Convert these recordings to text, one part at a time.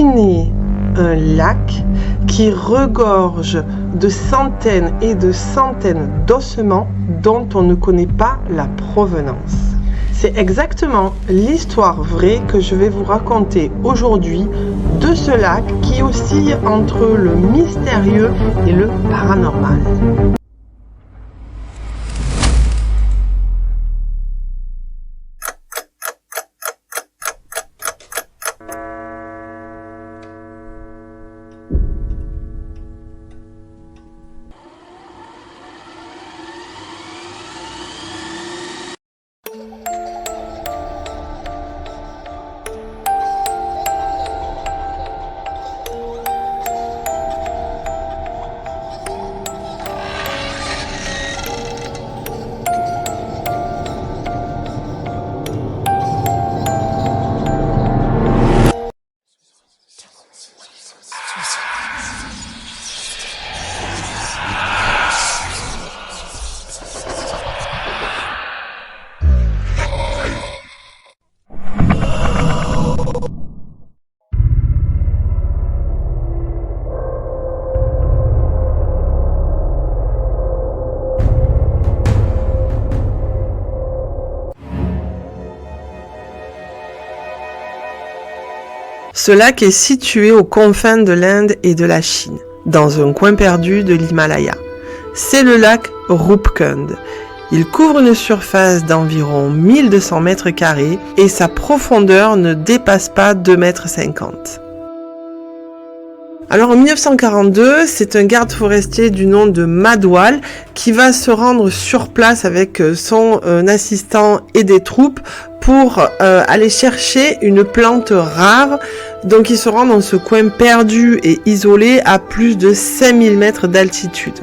Imaginez un lac qui regorge de centaines et de centaines d'ossements dont on ne connaît pas la provenance. C'est exactement l'histoire vraie que je vais vous raconter aujourd'hui de ce lac qui oscille entre le mystérieux et le paranormal. Ce lac est situé aux confins de l'Inde et de la Chine, dans un coin perdu de l'Himalaya. C'est le lac Rupkund. Il couvre une surface d'environ 1200 mètres carrés et sa profondeur ne dépasse pas 2,50 m. Alors en 1942, c'est un garde forestier du nom de Madhwal qui va se rendre sur place avec son assistant et des troupes pour aller chercher une plante rare. Donc il se rend dans ce coin perdu et isolé à plus de 5000 mètres d'altitude.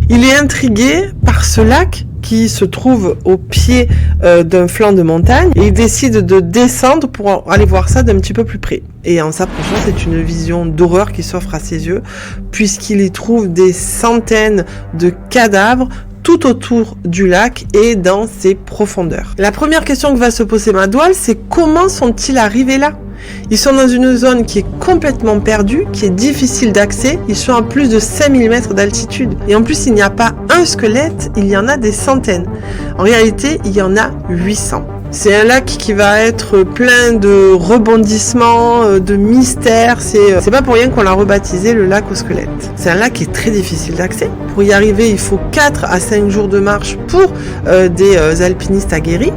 Il est intrigué par ce lac qui se trouve au pied d'un flanc de montagne et il décide de descendre pour aller voir ça d'un petit peu plus près. Et en s'approchant, c'est une vision d'horreur qui s'offre à ses yeux puisqu'il y trouve des centaines de cadavres tout autour du lac et dans ses profondeurs. La première question que va se poser Madhwal, c'est comment sont-ils arrivés là ? Ils sont dans une zone qui est complètement perdue, qui est difficile d'accès. Ils sont à plus de 5000 mètres d'altitude. Et en plus, il n'y a pas un squelette, il y en a des centaines. En réalité, il y en a 800. C'est un lac qui va être plein de rebondissements, de mystères. C'est pas pour rien qu'on l'a rebaptisé le lac au squelette. C'est un lac qui est très difficile d'accès. Pour y arriver, il faut 4 à 5 jours de marche pour des alpinistes aguerris.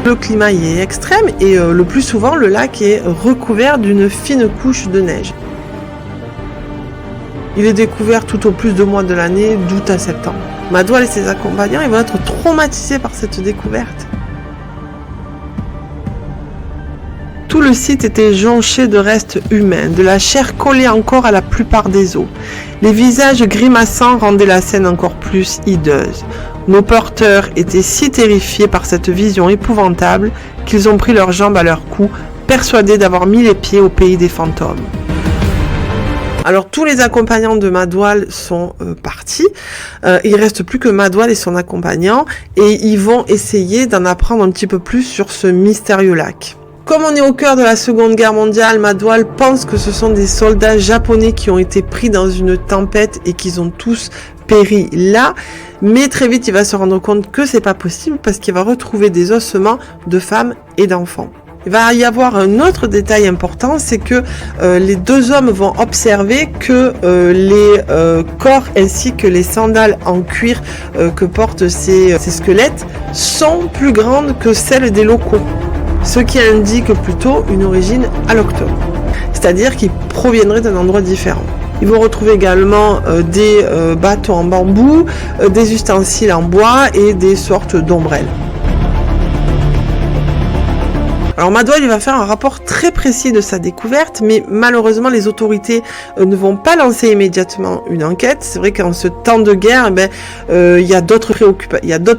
Le climat y est extrême et le plus souvent, le lac est recouvert d'une fine couche de neige. Il est découvert tout au plus 2 mois de l'année, d'août à septembre. Madhwal et ses accompagnants ils vont être traumatisés par cette découverte. Tout le site était jonché de restes humains, de la chair collée encore à la plupart des os. Les visages grimaçants rendaient la scène encore plus hideuse. Nos porteurs étaient si terrifiés par cette vision épouvantable qu'ils ont pris leurs jambes à leur cou, persuadés d'avoir mis les pieds au pays des fantômes. Alors tous les accompagnants de Madhwal sont partis, il reste plus que Madhwal et son accompagnant et ils vont essayer d'en apprendre un petit peu plus sur ce mystérieux lac. Comme on est au cœur de la Seconde Guerre mondiale, Madhwal pense que ce sont des soldats japonais qui ont été pris dans une tempête et qu'ils ont tous péri là, mais très vite il va se rendre compte que c'est pas possible parce qu'il va retrouver des ossements de femmes et d'enfants. Il va y avoir un autre détail important, c'est que les deux hommes vont observer que les corps ainsi que les sandales en cuir que portent ces squelettes sont plus grandes que celles des locaux, ce qui indique plutôt une origine allochtone, c'est-à-dire qu'ils proviendraient d'un endroit différent. Ils vont retrouver également des bâtons en bambou, des ustensiles en bois et des sortes d'ombrelles. Alors Madhwal il va faire un rapport très précis de sa découverte, mais malheureusement les autorités ne vont pas lancer immédiatement une enquête. C'est vrai qu'en ce temps de guerre, il y a d'autres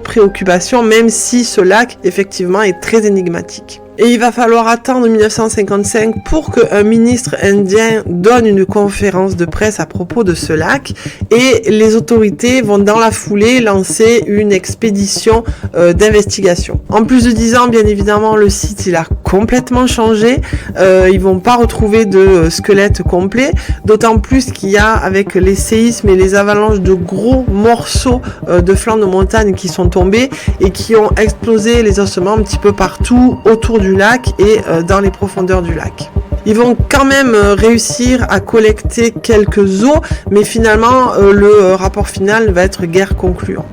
préoccupations, même si ce lac effectivement est très énigmatique. Et il va falloir attendre 1955 pour qu'un ministre indien donne une conférence de presse à propos de ce lac et les autorités vont dans la foulée lancer une expédition d'investigation. En plus de 10 ans, bien évidemment, le site il a complètement changé. Ils vont pas retrouver de squelette complet, d'autant plus qu'il y a avec les séismes et les avalanches de gros morceaux de flancs de montagne qui sont tombés et qui ont explosé les ossements un petit peu partout autour du lac et dans les profondeurs du lac. Ils vont quand même réussir à collecter quelques os, mais finalement le rapport final va être guère concluant.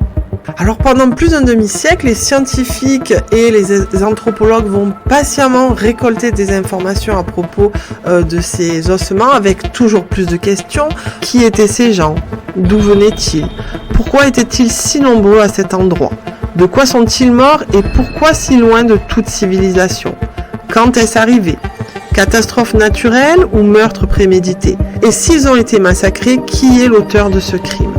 Alors pendant plus d'un demi-siècle, les scientifiques et les anthropologues vont patiemment récolter des informations à propos de ces ossements avec toujours plus de questions. Qui étaient ces gens? D'où venaient-ils? Pourquoi étaient-ils si nombreux à cet endroit? De quoi sont-ils morts et pourquoi si loin de toute civilisation? Quand est-ce arrivé? Catastrophe naturelle ou meurtre prémédité? Et s'ils ont été massacrés, qui est l'auteur de ce crime?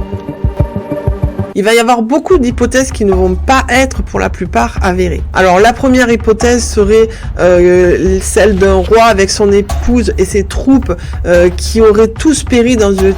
Il va y avoir beaucoup d'hypothèses qui ne vont pas être pour la plupart avérées. Alors la première hypothèse serait celle d'un roi avec son épouse et ses troupes qui auraient tous péri dans une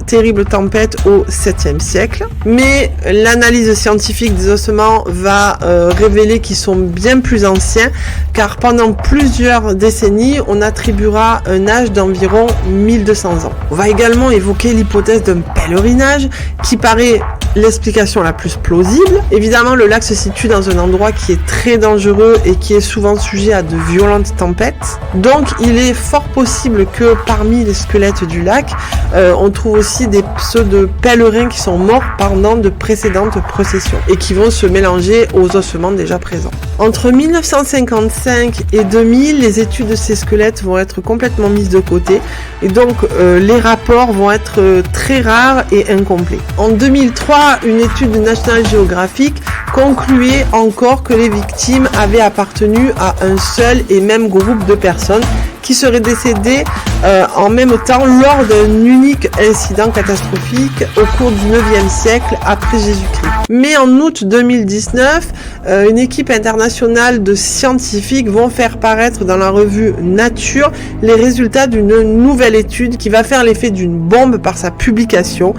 terrible tempête au 7e siècle. Mais l'analyse scientifique des ossements va révéler qu'ils sont bien plus anciens car pendant plusieurs décennies, on attribuera un âge d'environ 1200 ans. On va également évoquer l'hypothèse d'un pèlerinage qui paraît l'explication la plus plausible. Évidemment, le lac se situe dans un endroit qui est très dangereux et qui est souvent sujet à de violentes tempêtes. Donc, il est fort possible que parmi les squelettes du lac, on trouve aussi ceux de pèlerins qui sont morts pendant de précédentes processions et qui vont se mélanger aux ossements déjà présents. Entre 1955 et 2000, les études de ces squelettes vont être complètement mises de côté et donc les rapports vont être très rares et incomplets. En 2003, une étude de National Geographic concluait encore que les victimes avaient appartenu à un seul et même groupe de personnes qui seraient décédées en même temps lors d'un unique incident catastrophique au cours du 9e siècle après Jésus-Christ. Mais en août 2019, une équipe internationale de scientifiques vont faire paraître dans la revue Nature les résultats d'une nouvelle étude qui va faire l'effet d'une bombe par sa publication,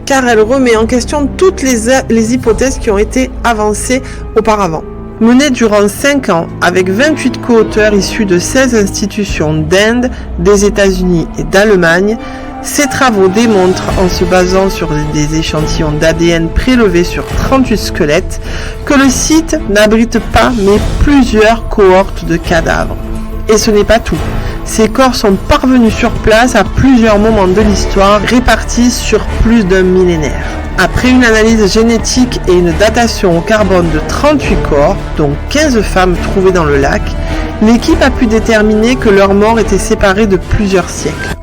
car elle remet en question toutes les hypothèses qui ont été avancées auparavant. Menée durant 5 ans avec 28 co-auteurs issus de 16 institutions d'Inde, des États-Unis et d'Allemagne, ces travaux démontrent, en se basant sur des échantillons d'ADN prélevés sur 38 squelettes, que le site n'abrite pas mais plusieurs cohortes de cadavres. Et ce n'est pas tout. Ces corps sont parvenus sur place à plusieurs moments de l'histoire, répartis sur plus d'un millénaire. Après une analyse génétique et une datation au carbone de 38 corps, dont 15 femmes trouvées dans le lac, l'équipe a pu déterminer que leurs morts étaient séparées de plusieurs siècles.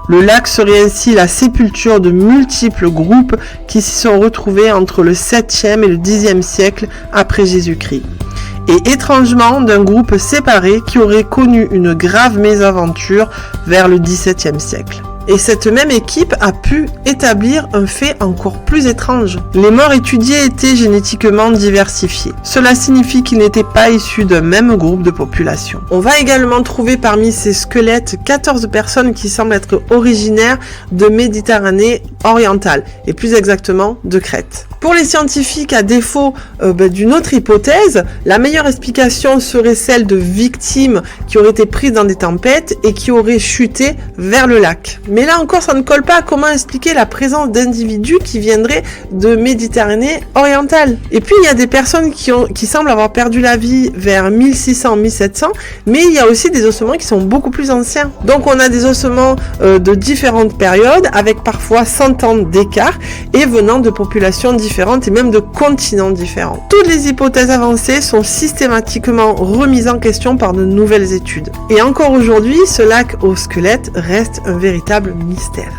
Le lac serait ainsi la sépulture de multiples groupes qui s'y sont retrouvés entre le 7e et le 10e siècle après Jésus-Christ. Et étrangement d'un groupe séparé qui aurait connu une grave mésaventure vers le XVIIe siècle. Et cette même équipe a pu établir un fait encore plus étrange. Les morts étudiés étaient génétiquement diversifiés. Cela signifie qu'ils n'étaient pas issus d'un même groupe de population. On va également trouver parmi ces squelettes 14 personnes qui semblent être originaires de Méditerranée orientale, et plus exactement de Crète. Pour les scientifiques, à défaut d'une autre hypothèse, la meilleure explication serait celle de victimes qui auraient été prises dans des tempêtes et qui auraient chuté vers le lac. Mais là encore, ça ne colle pas à comment expliquer la présence d'individus qui viendraient de Méditerranée orientale. Et puis, il y a des personnes qui semblent avoir perdu la vie vers 1600-1700, mais il y a aussi des ossements qui sont beaucoup plus anciens. Donc, on a des ossements de différentes périodes, avec parfois 100 ans d'écart, et venant de populations différentes et même de continents différents. Toutes les hypothèses avancées sont systématiquement remises en question par de nouvelles études. Et encore aujourd'hui, ce lac au squelette reste un véritable mystère.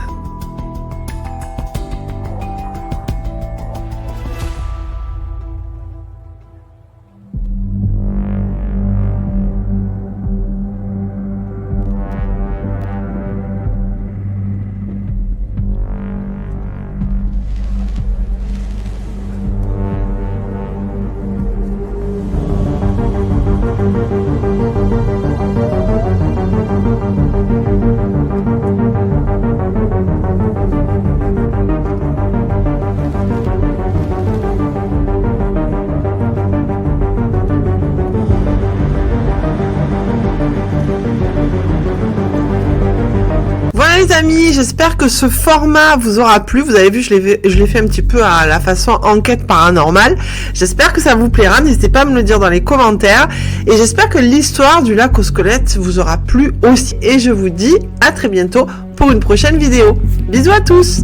amis, j'espère que ce format vous aura plu. Vous avez vu, je l'ai fait un petit peu à la façon enquête paranormale. J'espère que ça vous plaira. N'hésitez pas à me le dire dans les commentaires. Et j'espère que l'histoire du lac aux squelettes vous aura plu aussi. Et je vous dis à très bientôt pour une prochaine vidéo. Bisous à tous!